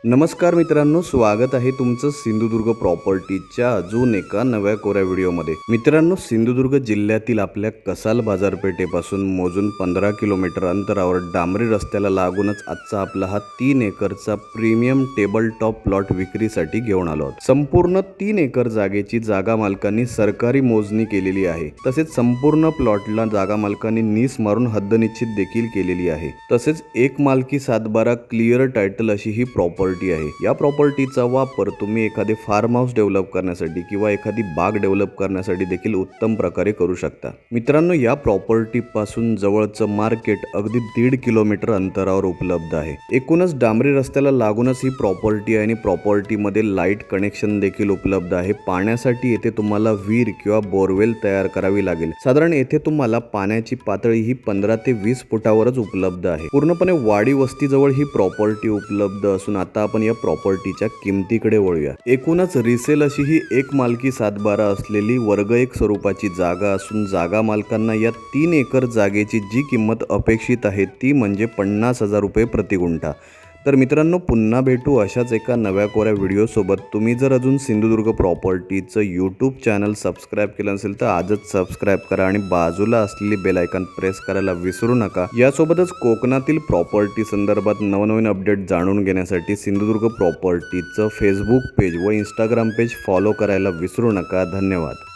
नमस्कार मित्रांनो, स्वागत आहे तुमचं सिंधुदुर्ग प्रॉपर्टीच्या अजून एका नव्या कोऱ्या व्हिडिओमध्ये। मित्रांनो, सिंधुदुर्ग जिल्ह्यातील आपल्या कसाल बाजारपेठेपासून मोजून 15 किलोमीटर अंतरावर डांबरी रस्त्याला लागूनच आजचा आपला हा 3 एकरचा प्रीमियम टेबल टॉप प्लॉट विक्रीसाठी घेऊन आलो आहोत। संपूर्ण 3 एकर जागेची जागा मालकांनी सरकारी मोजणी केलेली आहे। तसेच संपूर्ण प्लॉटला जागा मालकांनी नीस मारून हद्द निश्चित देखील केलेली आहे। तसेच एक मालकी 7/12 क्लिअर टायटल अशी ही प्रॉपर्टी आहे। या प्रॉपर्टीचा वापर तुम्ही एखादे फार्म हाऊस डेव्हलप करण्यासाठी किंवा एखादी बाग डेव्हलप करण्यासाठी देखील उत्तम प्रकारे करू शकता। मित्रांनो, या प्रॉपर्टी पासून जवळचं मार्केट अगदी 1.5 किलोमीटर अंतरावर उपलब्ध आहे। एकूणच डांबरी रस्त्याला लागूनच ही प्रॉपर्टी आहे आणि प्रॉपर्टीमध्ये लाईट कनेक्शन देखील उपलब्ध आहे। पाण्यासाठी येथे तुम्हाला विहीर किंवा बोरवेल तयार करावी लागेल। साधारण येथे तुम्हाला पाण्याची पातळी ही 15 ते 20 फुटावरच उपलब्ध आहे। पूर्णपणे वाडी वस्तीजवळ ही प्रॉपर्टी उपलब्ध असून आता आपण या प्रॉपर्टीच्या किमतीकडे वळूया। एकूणच रिसेल अशी ही एक मालकी 7/12 असलेली वर्ग 1 स्वरूपाची जागा असून जागा मालकांना या 3 एकर जागेची जी किंमत अपेक्षित आहे ती म्हणजे 50,000 रुपये प्रति गुंठा। तर मित्रांनो, पुन्हा भेटू अशाच एका नव्या कोऱ्या व्हिडिओसोबत। तुम्ही जर अजून सिंधुदुर्ग प्रॉपर्टीचं यूट्यूब चॅनल सबस्क्राईब केलं नसेल तर आजच सबस्क्राईब करा आणि बाजूला असलेली बेल आयकॉन प्रेस करायला विसरू नका। यासोबतच कोकणातील प्रॉपर्टी संदर्भात नवनवीन अपडेट जाणून घेण्यासाठी सिंधुदुर्ग प्रॉपर्टीचं फेसबुक पेज व इंस्टाग्राम पेज फॉलो करायला विसरू नका। धन्यवाद।